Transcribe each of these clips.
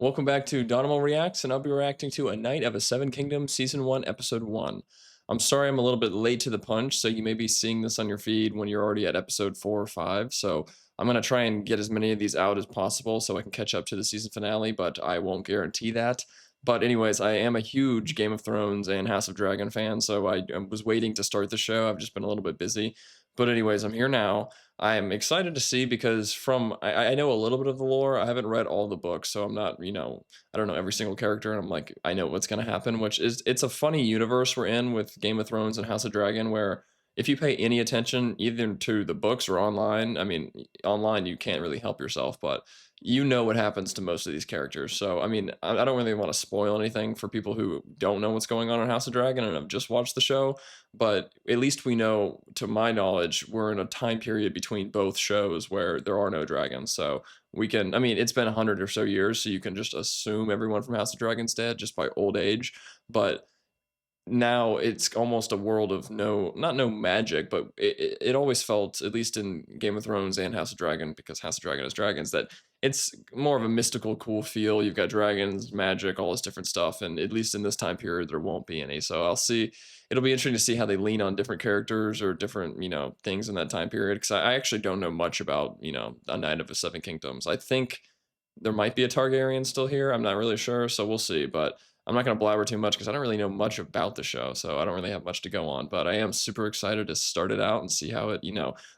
Welcome back to Donimal Reacts, and I'll be reacting to A Knight of a Seven Kingdoms Season 1, Episode 1. I'm sorry I'm a little bit late to the punch, so you may be seeing this on your feed when you're already at Episode 4 or 5, so I'm going to try and get as many of these out as possible so I can catch up to the season finale, but I won't guarantee that. But anyways, I am a huge Game of Thrones and House of Dragon fan, so I was waiting to start the show. I've just been a little bit busy. But anyways, I'm here now. I'm excited to see because I know a little bit of the lore. I haven't read all the books, so I'm not, I don't know every single character, and I'm like, I know what's gonna happen, which is it's a funny universe we're in with Game of Thrones and House of Dragon, where if you pay any attention either to the books or online, I mean, online you can't really help yourself, but you know what happens to most of these characters. So, I mean, I don't really want to spoil anything for people who don't know what's going on in House of Dragon and have just watched the show, but at least we know, to my knowledge, we're in a time period between both shows where there are no dragons. So we can, I mean, it's been 100 or so years, so you can just assume everyone from House of Dragon's dead just by old age. But now it's almost a world of not no magic, but it always felt, at least in Game of Thrones and House of Dragon, because House of Dragon has dragons, that it's more of a mystical, cool feel. You've got dragons, magic, all this different stuff, and at least in this time period, there won't be any. So I'll see. It'll be interesting to see how they lean on different characters or different, things in that time period, because I actually don't know much about, A Knight of the Seven Kingdoms. I think there might be a Targaryen still here. I'm not really sure, so we'll see. But I'm not going to blabber too much because I don't really know much about the show, so I don't really have much to go on. But I am super excited to start it out and see how it,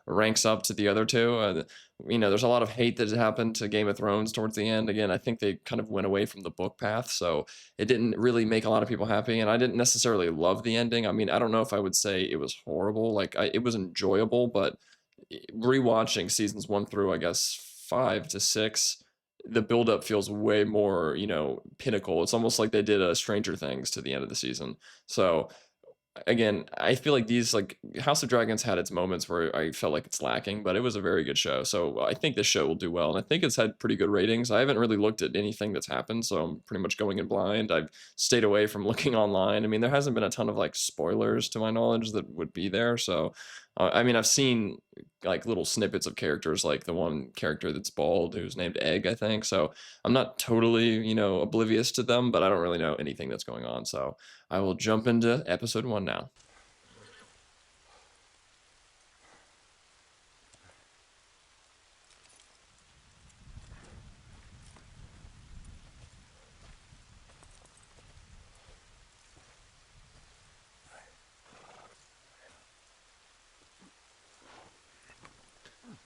ranks up to the other two. There's a lot of hate that happened to Game of Thrones towards the end. Again, I think they kind of went away from the book path, so it didn't really make a lot of people happy. And I didn't necessarily love the ending. I mean, I don't know if I would say it was horrible. Like, it was enjoyable, but rewatching seasons 1 through, I guess, 5 to 6, the buildup feels way more, pinnacle. It's almost like they did a Stranger Things to the end of the season. So again, I feel like these, like, House of Dragons had its moments where I felt like it's lacking, but it was a very good show. So I think this show will do well, and I think it's had pretty good ratings. I haven't really looked at anything that's happened, so I'm pretty much going in blind. I've stayed away from looking online. I mean, there hasn't been a ton of like spoilers to my knowledge that would be there. So I mean, I've seen like little snippets of characters, like the one character that's bald who's named Egg, I think. So I'm not totally, oblivious to them, but I don't really know anything that's going on. So I will jump into episode 1 now.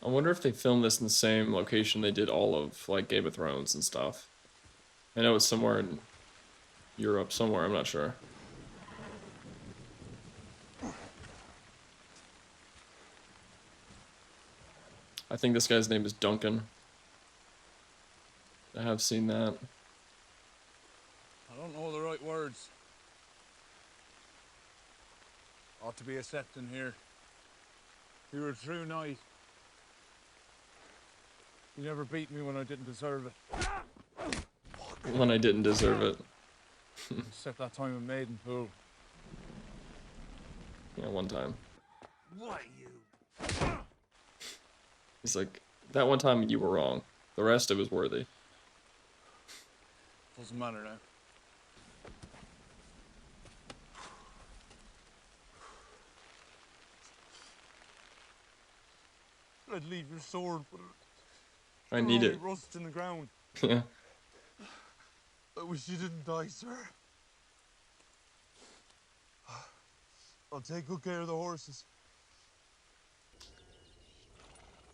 I wonder if they filmed this in the same location they did all of, like, Game of Thrones and stuff. I know it's somewhere in Europe, somewhere, I'm not sure. I think this guy's name is Duncan. I have seen that. I don't know the right words. Ought to be accepting here. You were a true knight. You never beat me when I didn't deserve it. When I didn't deserve it. Except that time in Maidenpool. Yeah, one time. What you? He's like, that one time you were wrong. The rest, it was worthy. Doesn't matter now. I'd leave your sword, but I need it. Rust in the ground. Yeah. I wish you didn't die, sir. I'll take good care of the horses.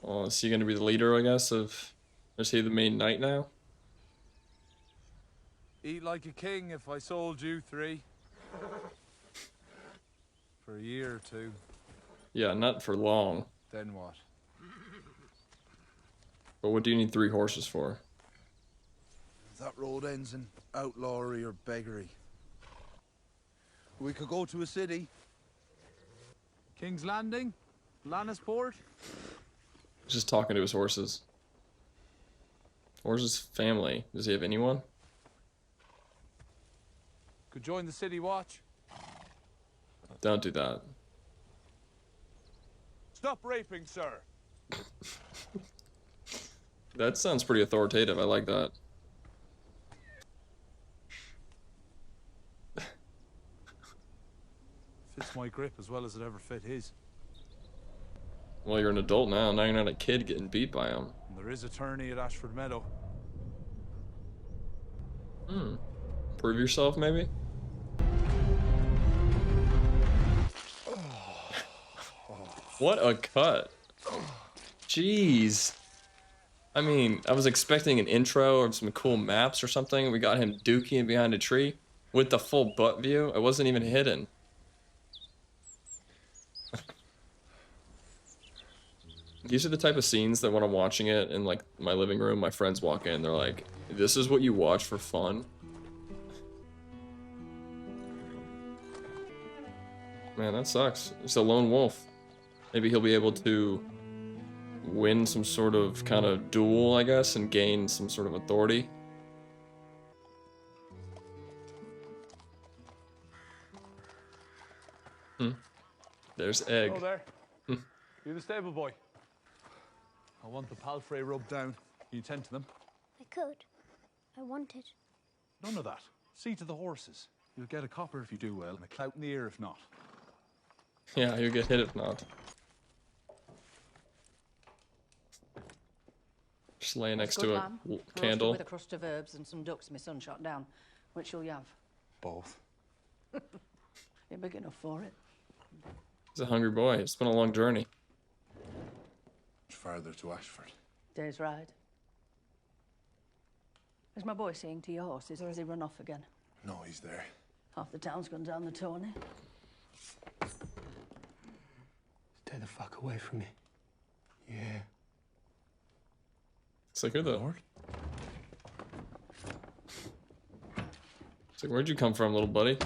Well, is he going to be the leader, I guess, of... Is he the main knight now? Eat like a king if I sold you 3. For a year or 2. Yeah, not for long. Then what? But what do you need 3 horses for? That road ends in outlawry or beggary. We could go to a city. King's Landing? Lannisport? Just talking to his horses. Where's his family? Does he have anyone? Could join the city watch. Don't do that. Stop raping, sir. That sounds pretty authoritative. I like that. Fits my grip as well as it ever fit his. Well, you're an adult now. Now you're not a kid getting beat by him. And there is a tourney at Ashford Meadow. Prove yourself, maybe? What a cut. Jeez. I mean, I was expecting an intro or some cool maps or something. We got him dookie behind a tree with the full butt view. It wasn't even hidden. These are the type of scenes that when I'm watching it in like my living room, my friends walk in, they're like, this is what you watch for fun? Man, that sucks. He's a lone wolf. Maybe he'll be able to win some sort of kind of duel, I guess, and gain some sort of authority. There's Egg. Oh, there. You the stable boy? I want the palfrey rubbed down. Can you tend to them? I could. I wanted. None of that. See to the horses. You'll get a copper if you do well, and a clout in the ear if not. Yeah, you'll get hit if not. Just lay next to a candle. With a crust of herbs and some ducks my son shot down. Which will you have? Both. You're big enough for it. He's a hungry boy. It's been a long journey. Much farther to Ashford. Day's ride. Is my boy seeing to your horses, or has he run off again? No, he's there. Half the town's gone down the tourney. Stay the fuck away from me. Yeah. It's like, who the... Lord? It's like, where'd you come from, little buddy?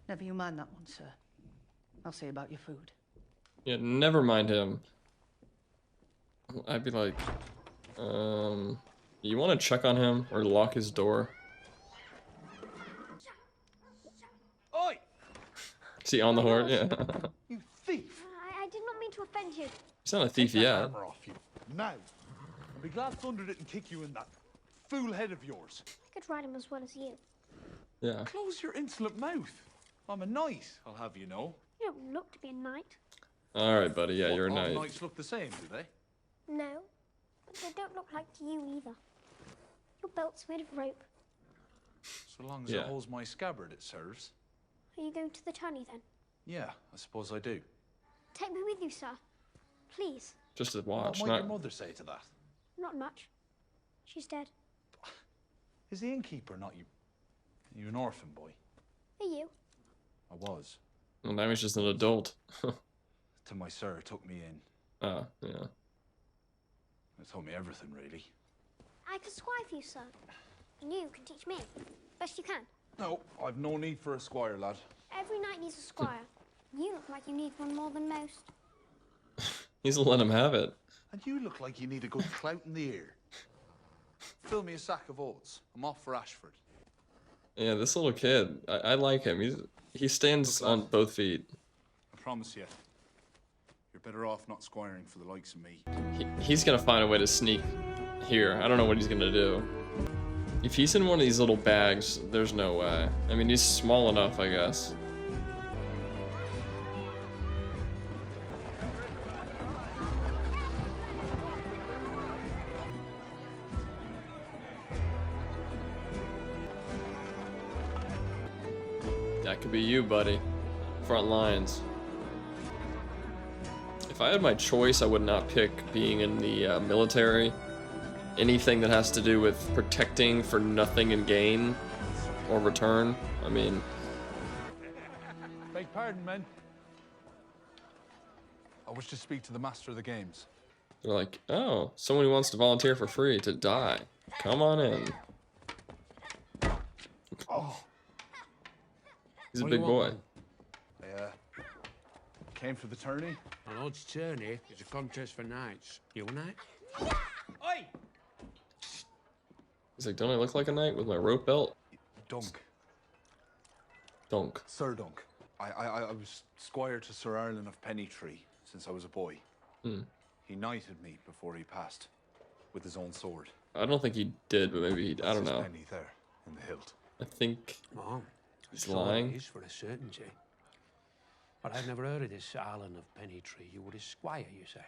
Never you mind that one, sir. I'll see about your food. Yeah, never mind him. I'd be like, you want to check on him or lock his door? Oi! Is he on the horse? Yeah. You thief! I did not mean to offend you. He's not a thief Take that yet. armor off you. Now. I'll be glad Thunder didn't kick you in that fool head of yours. I could ride him as well as you. Yeah. Close your insolent mouth. I'm a knight, I'll have you know. You don't look to be a knight. All right, buddy. Yeah, you're a All knight. knights look the same, do they? No, but they don't look like you either. Your belt's made of rope. So long as Yeah. it holds my scabbard, it serves. Are you going to the tourney then? Yeah, I suppose I do. Take me with you, sir. Please. Just to What watch, might not... your mother say to that? Not much. She's dead. Is the innkeeper not you? You an orphan boy? Are you? I was. Well, now he's just an adult. Till my sir took me in. Ah, yeah. It told me everything, really. I can squire for you, sir. And you can teach me. Best you can. No, I've no need for a squire, lad. Every knight needs a squire. You look like you need one more than most. He's let him have it. And you look like you need a good clout in the ear. Fill me a sack of oats. I'm off for Ashford. Yeah, this little kid, I like him. He stands on both feet. I promise you, you're better off not squiring for the likes of me. He's gonna find a way to sneak here. I don't know what he's gonna do. If he's in one of these little bags, there's no way. I mean, he's small enough, I guess. That could be you, buddy. Front lines. If I had my choice, I would not pick being in the military. Anything that has to do with protecting for nothing in gain or return. I mean... Beg pardon, men. I wish to speak to the master of the games. They're like, oh, someone who wants to volunteer for free to die. Come on in. Oh. He's a What do big you boy. want, I came for the tourney. A lord's tourney is a contest for knights. You a knight? Oi! He's like, don't I look like a knight with my rope belt? Dunk. Donk. Sir Dunk. I was squire to Sir Ireland of Pennytree since I was a boy. Hmm. He knighted me before he passed. with his own sword. I don't think he did, but maybe he. I don't That's his know. penny there in the hilt. I think Oh, he's so lying. it is for a certainty. But I've never heard of this Alan of Pennytree. You were his squire, you say?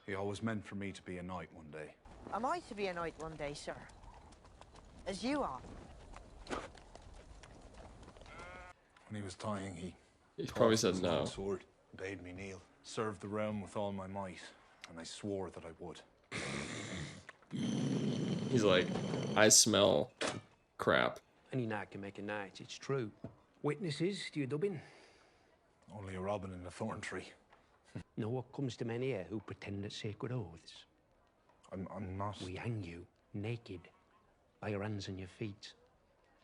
He always meant for me to be a knight one day. Am I to be a knight one day, sir? As you are? When he was dying, He probably tossed said his no. long sword, bade me kneel, served the realm with all my might, and I swore that I would. He's like, I smell crap. Any knight can make a knight, it's true. Witnesses to your dubbing? Only a robin in a thorn tree. Know what comes to men here who pretend at sacred oaths? I'm not. We hang you naked by your hands and your feet.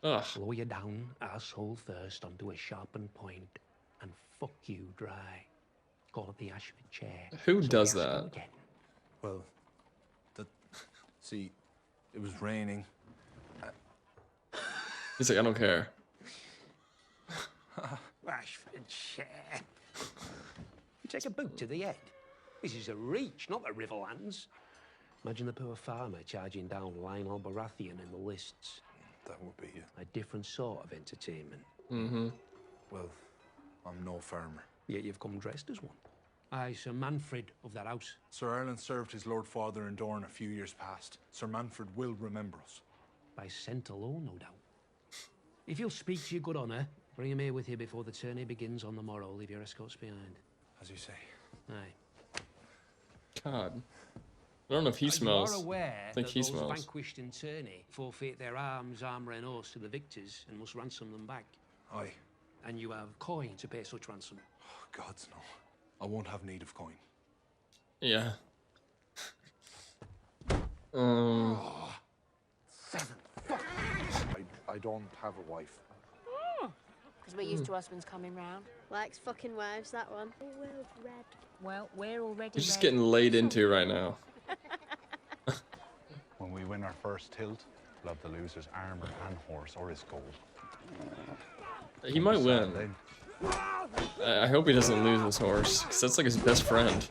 Ugh. Lower you down, asshole first, onto a sharpened point, and fuck you dry. Call it the Ashford chair. Who So does we ask you that? again. Well, see, it was raining. He's like, I don't care. Ashford chair. You take a boot to the head. This is a reach, not the Riverlands. Imagine the poor farmer charging down Lionel Baratheon in the lists. That would be it. A different sort of entertainment. Mm-hmm. Well, I'm no farmer. Yet you've come dressed as one. Aye, Sir Manfred of that house. Sir Erland served his lord father in Dorne a few years past. Sir Manfred will remember us. By scent alone, no doubt. If you'll speak to your good honour, bring him here with you before the tourney begins on the morrow. Leave your escorts behind. As you say. Aye. God. I don't know if he You smells. are aware I think that he those smells. vanquished in tourney forfeit their arms, armour and horse to the victors and must ransom them back. Aye. And you have coin to pay such ransom. Oh, gods no. I won't have need of coin. Yeah. I don't have a wife. Because we're used to husbands coming round. Likes fucking wives, that one. The world's red. Well, we're already He's just ready. getting laid into right now. When we win our first tilt, we'll have the loser's armor and horse or his gold. He might win. Then I hope he doesn't lose his horse, because that's like his best friend.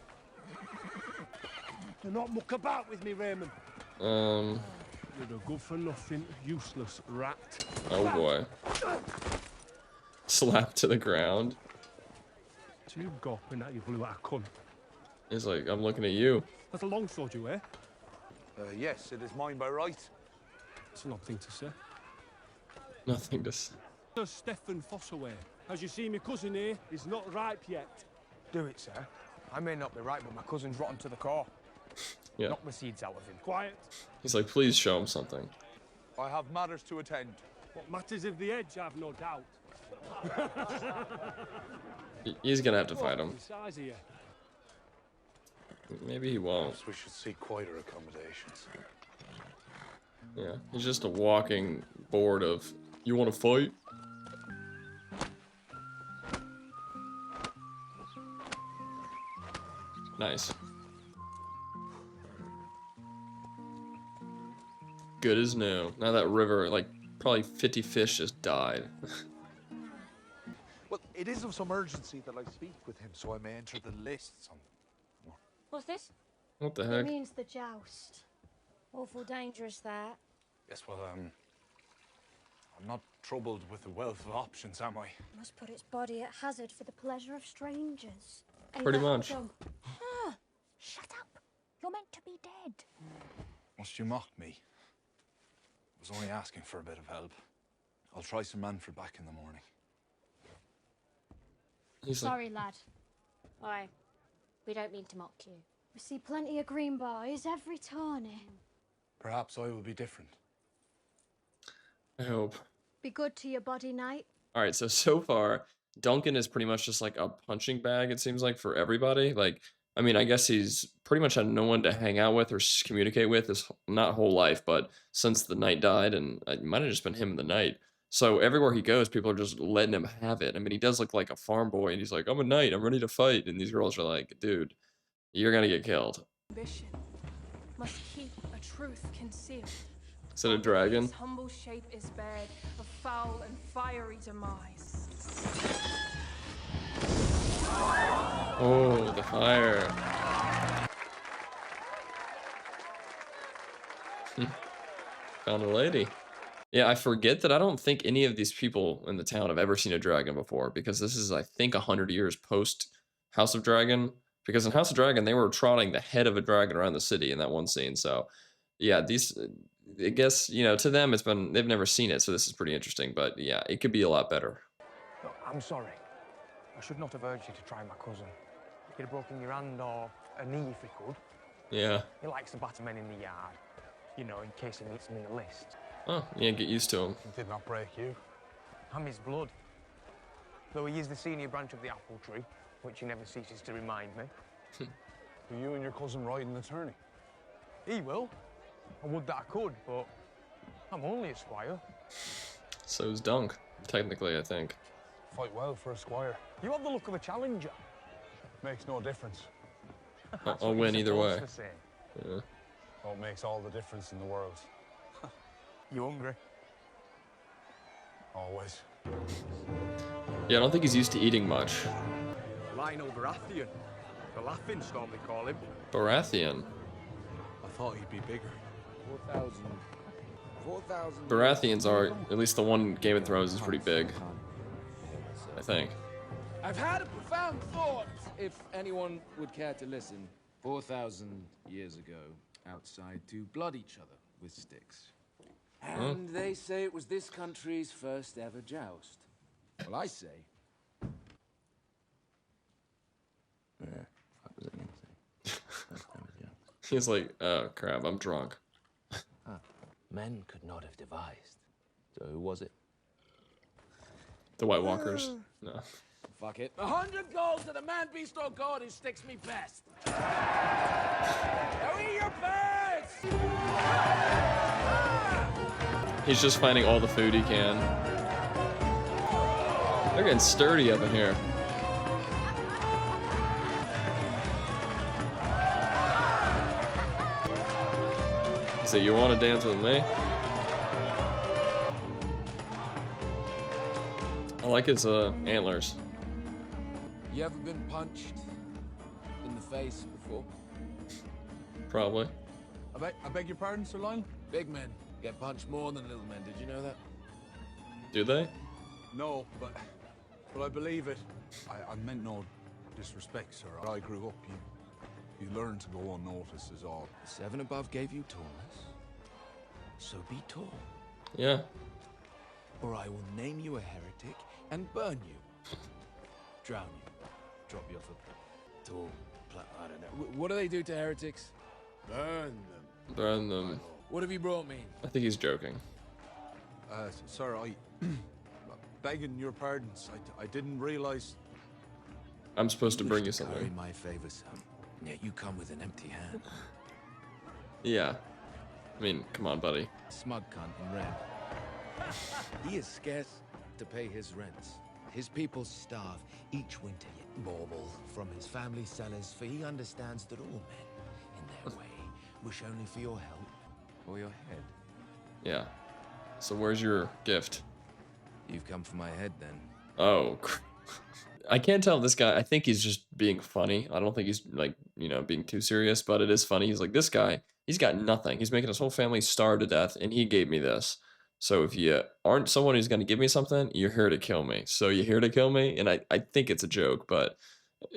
Do not muck about with me, Raymond. Um. You're a good-for-nothing, useless rat. Oh boy. Slap to the ground. Do you gawping that you blew out a cunt? He's like, I'm looking at you. That's a long sword you wear. Yes, it is mine by right. It's an odd thing to say. Nothing to say. Does Stefan Fossaway? As you see, my cousin here is not ripe yet. Do it, sir. I may not be right, but my cousin's rotten to the core. Yeah. Knock the seeds out of him. Quiet. He's like, please show him something. I have matters to attend. What matters of the edge, I've no doubt. He's gonna have to fight him. Size of you. Maybe he won't. Perhaps we should seek quieter accommodations. Yeah. He's just a walking board of, you want to fight? Nice. Good as new. Now that river, like, probably 50 fish just died. Well, it is of some urgency that I speak with him, so I may enter the lists on. What's this? What the It heck? means the joust. Awful dangerous, that. Yes, well, I'm not troubled with the wealth of options, am I? Must put its body at hazard for the pleasure of strangers. Ain't Pretty that much. dumb? Shut up. You're meant to be dead. Must you mock me? I was only asking for a bit of help. I'll try Sir Manfred back in the morning. He's like, Sorry, lad. Why? We don't mean to mock you. We see plenty of green boys every tourney. Perhaps I will be different. I hope. Be good to your body, knight. Alright, so far, Duncan is pretty much just like a punching bag, it seems like, for everybody. Like, I mean, I guess he's pretty much had no one to hang out with or communicate with his not whole life, but since the knight died, and it might have just been him and the knight. So everywhere he goes, people are just letting him have it. I mean, he does look like a farm boy, and he's like, I'm a knight, I'm ready to fight. And these girls are like, dude, you're gonna get killed. Ambition must keep a truth concealed. Is it a dragon? His humble shape is bared of foul and fiery demise. Oh, the fire. Found a lady. Yeah, I forget that I don't think any of these people in the town have ever seen a dragon before, because this is, I think, 100 years post House of Dragon. Because in House of Dragon, they were trotting the head of a dragon around the city in that one scene. So, yeah, these, I guess, you know, to them, it's been, they've never seen it. So this is pretty interesting. But yeah, it could be a lot better. Look, I'm sorry. I should not have urged you to try my cousin. He could have broken your hand or a knee if he could. Yeah. He likes to batter men in the yard, you know, in case he meets me in the list. Oh, yeah, get used to him. He did not break you. I'm his blood. Though he is the senior branch of the apple tree, which he never ceases to remind me. Will you and your cousin ride an attorney? He will. I would that I could, but I'm only a squire. So's Dunk, technically, I think. Fight well for a squire. You have the look of a challenger. Makes no difference. I'll win either way. Yeah. Well, it makes all the difference in the world. You hungry? Always. Yeah, I don't think he's used to eating much. Lionel Baratheon. The laughing storm, they call him. Baratheon. I thought he'd be bigger. 4,000. 4,000. Baratheons are, at least the one Game of Thrones is pretty big. I think. I've had a profound thought, if anyone would care to listen. 4,000 years ago, outside to blood each other with sticks. And they say it was this country's first ever joust. Well, I say... What was it going to say? He's like, oh crap, I'm drunk. Men could not have devised. So who was it? The White Walkers. No. Fuck it. 100 gold to the man, beast, or god who sticks me best. Now eat your pants! He's just finding all the food he can. They're getting sturdy up in here. So you want to dance with me? I like his antlers. You ever been punched in the face before? Probably. I beg your pardon, Sir Lionel? Big men get punched more than little men. Did you know that? Do they? No, but I believe it. I meant no disrespect, sir. I grew up. You learn to go unnoticed is all. The 7 above gave you tallness. So be tall. Yeah. Or I will name you a heretic and burn you. Drown you. Drop you off a tall I don't know. What do they do to heretics? Burn them. Burn them. What have you brought me? I think he's joking. Sir, begging your pardons. I didn't realize. I'm supposed to bring you Curry something. my favor, son. Yet you come with an empty hand. Yeah. I mean, come on, buddy. Smug cunt in red. He is scarce to pay his rents. His people starve each winter, yet bauble from his family cellars, for he understands that all men, in their way, wish only for your help or your head. Yeah. So where's your gift? You've come for my head, then. Oh, I can't tell this guy. I think he's just being funny. I don't think he's like, you know, being too serious, but it is funny. He's like, this guy, he's got nothing. He's making his whole family starve to death, and he gave me this. So if you aren't someone who's going to give me something, you're here to kill me. So you're here to kill me? And I think it's a joke, but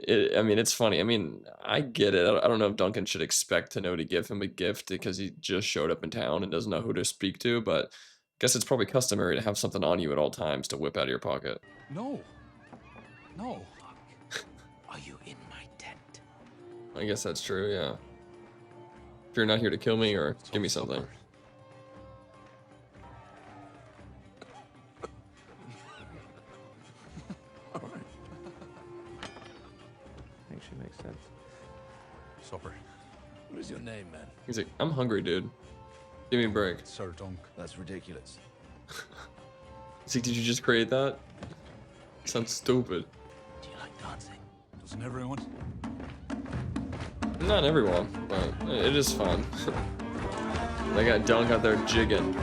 I mean, it's funny. I mean, I get it. I don't know if Duncan should expect to know to give him a gift because he just showed up in town and doesn't know who to speak to, but I guess it's probably customary to have something on you at all times to whip out of your pocket. No. No. Are you in my tent? I guess that's true, yeah. If you're not here to kill me or give me something. Actually makes sense. Supper. What is your name, man? He's like, I'm hungry, dude. Give me a break. Sir Dunk. That's ridiculous. He's like, did you just create that? Sounds stupid. Do you like dancing? Doesn't everyone? Not everyone, but it is fun. They got Dunk out there jigging.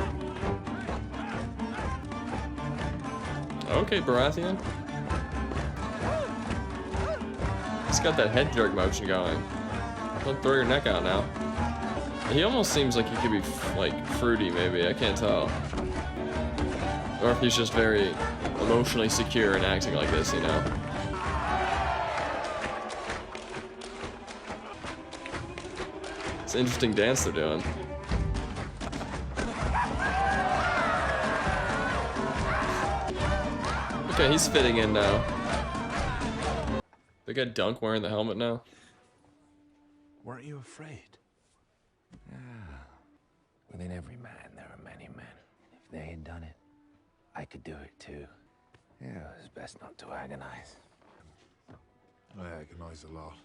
Okay, Baratheon. He's got that head jerk motion going. Don't throw your neck out now. He almost seems like he could be like fruity, maybe. I can't tell. Or if he's just very emotionally secure and acting like this, you know? It's an interesting dance they're doing. Okay, he's fitting in now. They got Dunk wearing the helmet now. Weren't you afraid? Within every man, there are many men. If they had done it, I could do it too. Yeah, it's best not to agonize. I agonize a lot.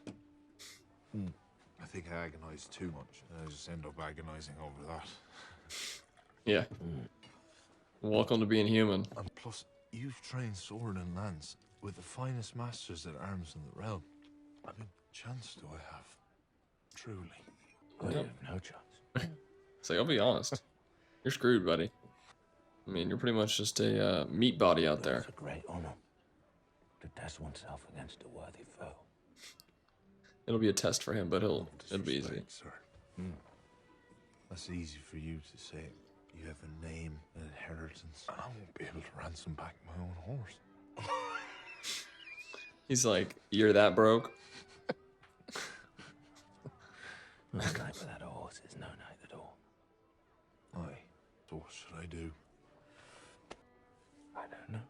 I think I agonize too much, and I just end up agonizing over that. Yeah. Welcome to being human. And plus, you've trained sword and lance with the finest masters at arms in the realm. I mean, chance do I have? Truly. Well, you have no chance. So I'll be honest. You're screwed, buddy. I mean, you're pretty much just a meat body out there. It's a great honor to test oneself against a worthy foe. It'll be a test for him, but it'll be easy. Sir. That's easy for you to say. You have a name, an inheritance, and I won't be able to ransom back my own horse. He's like, you're that broke? No night without a horse is no night at all. Aye. So what should I do? I don't know.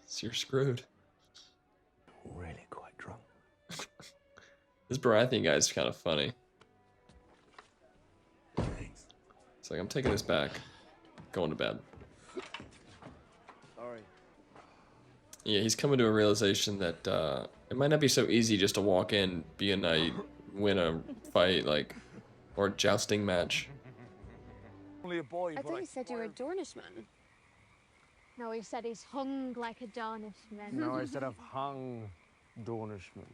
So you're screwed. Really quite drunk. This Baratheon guy's kind of funny. It's like, I'm taking this back. Going to bed. Sorry. Yeah, he's coming to a realization that it might not be so easy just to walk in, be a knight, win a fight, like, or a jousting match. Only a boy, I thought you said you were a Dornishman. No, he said he's hung like a Dornishman. No, I said I've hung Dornishman.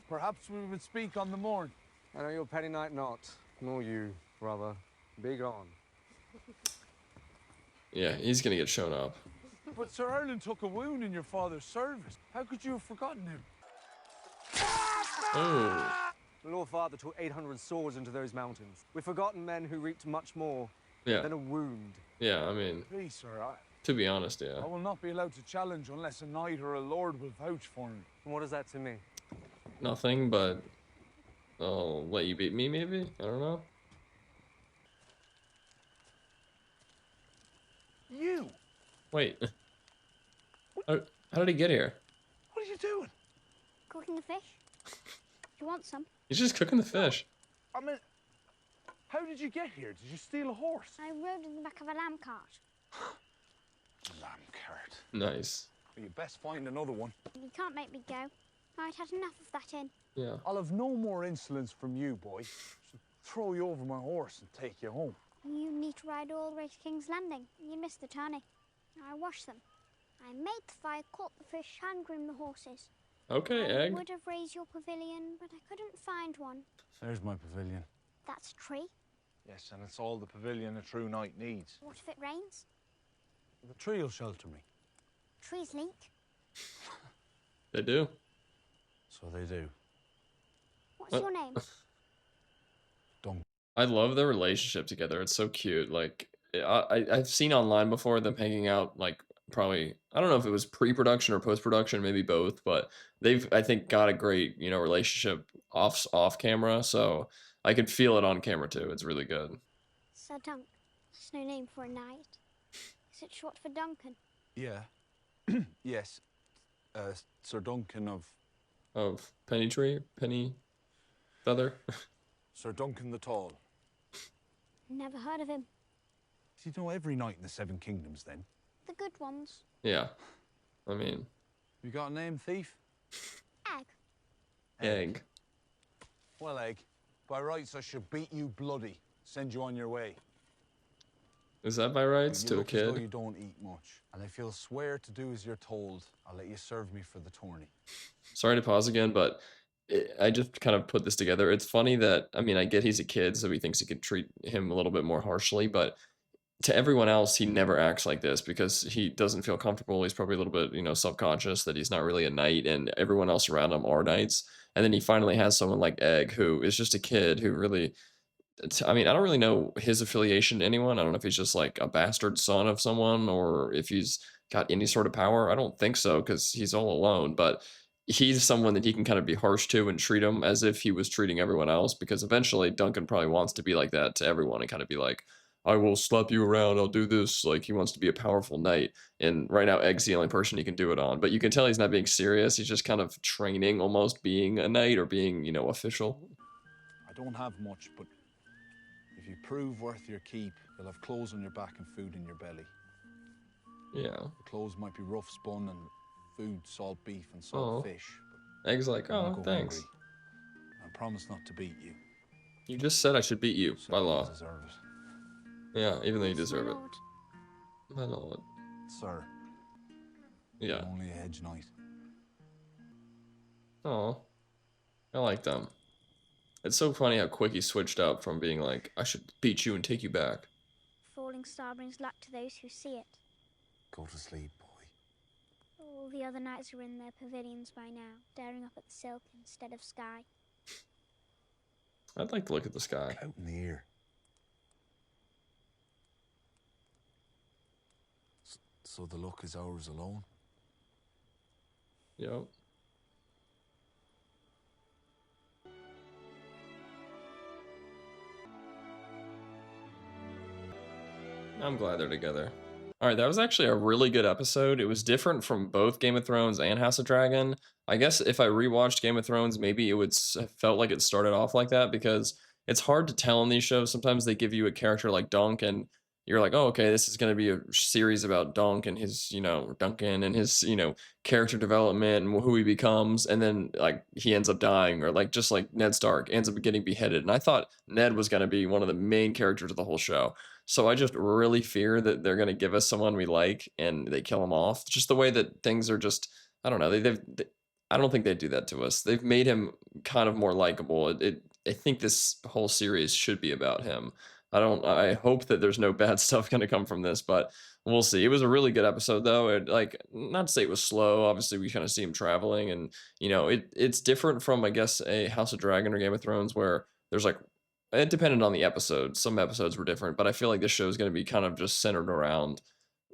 Perhaps we would speak on the morn. I know your petty knight not, nor you, brother. Be gone. Yeah, he's gonna get shown up. But Sir Erlen took a wound in your father's service. How could you have forgotten him? Oh. The Lord Father took 800 swords into those mountains. We've forgotten men who reaped much more than a wound. Yeah, I mean, Please, sir, to be honest, yeah. I will not be allowed to challenge unless a knight or a lord will vouch for me. And what is that to me? Nothing, but I'll let you beat me, maybe? I don't know. You? Wait. How did he get here? What are you doing? Cooking the fish. You want some? He's just cooking the fish. I mean, how did you get here? Did you steal a horse? I rode in the back of a lamb cart. Lamb cart. Nice. Well, you best find another one. You can't make me go. I'd had enough of that inn. Yeah. I'll have no more insolence from you, boy. She'll throw you over my horse and take you home. You need to ride all the way to King's Landing. You missed the tourney. I washed them. I made the fire, caught the fish, and groomed the horses. Okay, I Egg. would have raised your pavilion, but I couldn't find one. There's my pavilion. That's a tree. Yes, and it's all the pavilion a true knight needs. What if it rains? The tree will shelter me. Trees leak. They do. So they do. What's your name? I love their relationship together. It's so cute. Like, I've seen online before them hanging out, like, probably, I don't know if it was pre-production or post-production, maybe both, but they've, I think, got a great, you know, relationship off camera, so I could feel it on camera too. It's really good. Sir Dunk. That's no name for a knight. Is it short for Duncan? Yeah. Yes. Sir Duncan of Penny Tree? Penny Feather? Sir Duncan the Tall. Never heard of him. Do you know every knight in the Seven Kingdoms, then? The good ones. Yeah. I mean... You got a name, thief? Egg. Egg. Well, Egg, by rights I should beat you bloody, send you on your way. Is that by rights to a As though kid? you don't eat much, and if you'll swear to do as you're told, I'll let you serve me for the tourney. Sorry to pause again, but I just kind of put this together. It's funny that, I mean, I get he's a kid, so he thinks he could treat him a little bit more harshly, but to everyone else, he never acts like this because he doesn't feel comfortable. He's probably a little bit, you know, self-conscious that he's not really a knight, and everyone else around him are knights. And then he finally has someone like Egg, who is just a kid who really I mean, I don't really know his affiliation to anyone. I don't know if he's just like a bastard son of someone or if he's got any sort of power. I don't think so because he's all alone, but he's someone that he can kind of be harsh to and treat him as if he was treating everyone else because eventually Duncan probably wants to be like that to everyone and kind of be like, I will slap you around, I'll do this. Like he wants to be a powerful knight. And right now, Egg's the only person he can do it on. But you can tell he's not being serious. He's just kind of training almost being a knight or being, official. I don't have much, but if you prove worth your keep, you'll have clothes on your back and food in your belly. Yeah. The clothes might be rough spun and food, salt beef and salt fish. Egg's like, oh, thanks. Hungry. I promise not to beat you. You just said I should beat you by law. Deserve it. Yeah, even though you deserve it. Lord. My lord. Sir. Yeah. I'm only a Hedge Knight. Oh, I like them. It's so funny how quick he switched up from being like, I should beat you and take you back. Falling star brings luck to those who see it. Go to sleep, boy. All the other knights are in their pavilions by now, staring up at the silk instead of sky. I'd like to look at the sky. Out in the ear. So the luck is ours alone? Yep. I'm glad they're together. All right, that was actually a really good episode. It was different from both Game of Thrones and House of Dragon. I guess if I rewatched Game of Thrones, maybe it would have felt like it started off like that because it's hard to tell in these shows. Sometimes they give you a character like Dunk and you're like, oh, okay, this is going to be a series about Dunk and his, Duncan and his, character development and who he becomes. And then like he ends up dying or like just like Ned Stark ends up getting beheaded. And I thought Ned was going to be one of the main characters of the whole show. So I just really fear that they're going to give us someone we like and they kill him off. Just the way that things are just, I don't know. I don't think they do that to us. They've made him kind of more likable. I think this whole series should be about him. I hope that there's no bad stuff going to come from this, but we'll see. It was a really good episode though. Not to say it was slow. Obviously we kind of see him traveling and, it's different from, I guess, a House of Dragon or Game of Thrones where there's like, it depended on the episode. Some episodes were different, but I feel like this show is going to be kind of just centered around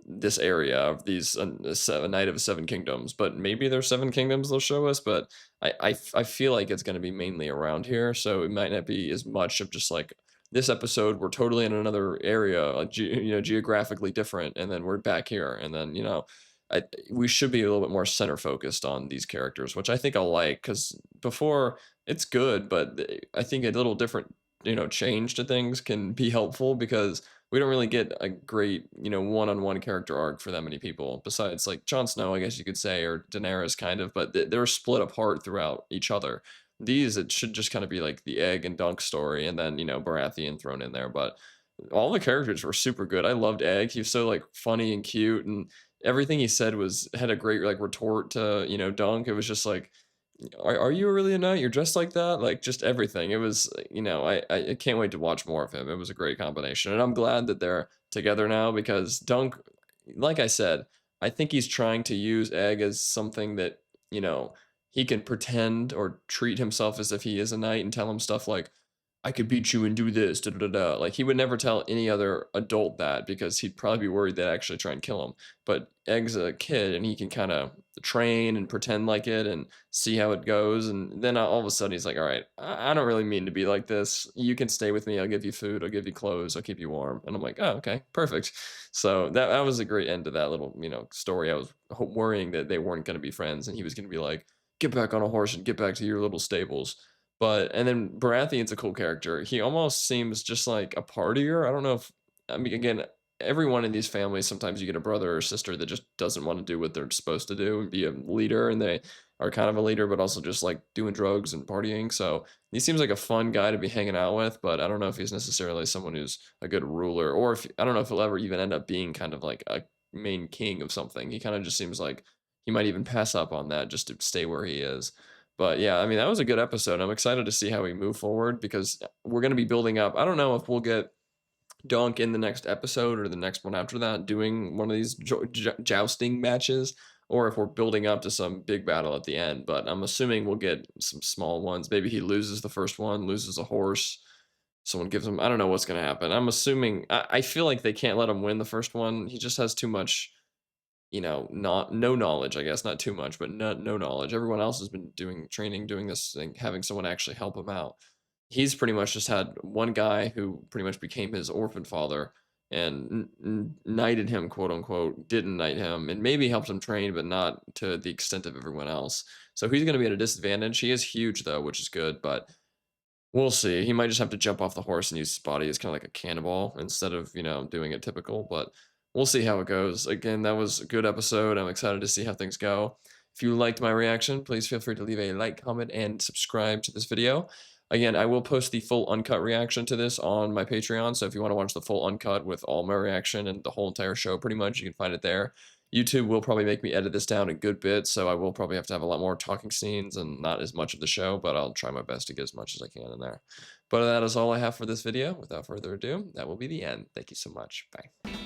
this area of these a Night of the Seven Kingdoms. But maybe there's seven kingdoms they'll show us. But I feel like it's going to be mainly around here, so it might not be as much of just like this episode. We're totally in another area, geographically different, and then we're back here, and then we should be a little bit more center focused on these characters, which I think I'll like because before it's good, but I think a little different change to things can be helpful because we don't really get a great, one-on-one character arc for that many people besides like Jon Snow, I guess you could say, or Daenerys kind of, but they're split apart throughout each other. These, it should just kind of be like the Egg and Dunk story and then, Baratheon thrown in there, but all the characters were super good. I loved Egg. He was so like funny and cute and everything he said had a great like retort to, Dunk. It was just like, are you really a knight? You're dressed like that? Like just everything. It was, I can't wait to watch more of him. It was a great combination. And I'm glad that they're together now because Dunk, like I said, I think he's trying to use Egg as something that, he can pretend or treat himself as if he is a knight and tell him stuff like, I could beat you and do this, da da da da. Like he would never tell any other adult that because he'd probably be worried they'd actually try and kill him. But Egg's a kid and he can kind of train and pretend like it and see how it goes. And then all of a sudden he's like, all right, I don't really mean to be like this. You can stay with me. I'll give you food. I'll give you clothes. I'll keep you warm. And I'm like, oh, okay, perfect. So that was a great end to that little, story. I was worrying that they weren't going to be friends and he was going to be like, get back on a horse and get back to your little stables. And then Baratheon's a cool character. He almost seems just like a partier. I don't know again, everyone in these families, sometimes you get a brother or sister that just doesn't want to do what they're supposed to do and be a leader. And they are kind of a leader, but also just like doing drugs and partying. So he seems like a fun guy to be hanging out with, but I don't know if he's necessarily someone who's a good ruler or I don't know if he'll ever even end up being kind of like a main king of something. He kind of just seems like he might even pass up on that just to stay where he is. But yeah, I mean, that was a good episode. I'm excited to see how we move forward because we're going to be building up. I don't know if we'll get Dunk in the next episode or the next one after that doing one of these jousting matches or if we're building up to some big battle at the end. But I'm assuming we'll get some small ones. Maybe he loses the first one, loses a horse, someone gives him, I don't know what's going to happen. I'm assuming, I feel like they can't let him win the first one. He just has too much, you know, no knowledge, I guess, not too much, but no knowledge. Everyone else has been doing training, doing this thing, having someone actually help him out. He's pretty much just had one guy who pretty much became his orphan father and knighted him, quote unquote, didn't knight him, and maybe helped him train, but not to the extent of everyone else. So he's going to be at a disadvantage. He is huge though, which is good, but we'll see. He might just have to jump off the horse and use his body as kind of like a cannonball instead of, you know, doing it typical, but we'll see how it goes. Again, that was a good episode. I'm excited to see how things go. If you liked my reaction, please feel free to leave a like, comment, and subscribe to this video. Again, I will post the full uncut reaction to this on my Patreon, so if you want to watch the full uncut with all my reaction and the whole entire show pretty much, you can find it there. YouTube will probably make me edit this down a good bit, so I will probably have to have a lot more talking scenes and not as much of the show, but I'll try my best to get as much as I can in there. But that is all I have for this video. Without further ado, that will be the end. Thank you so much. Bye.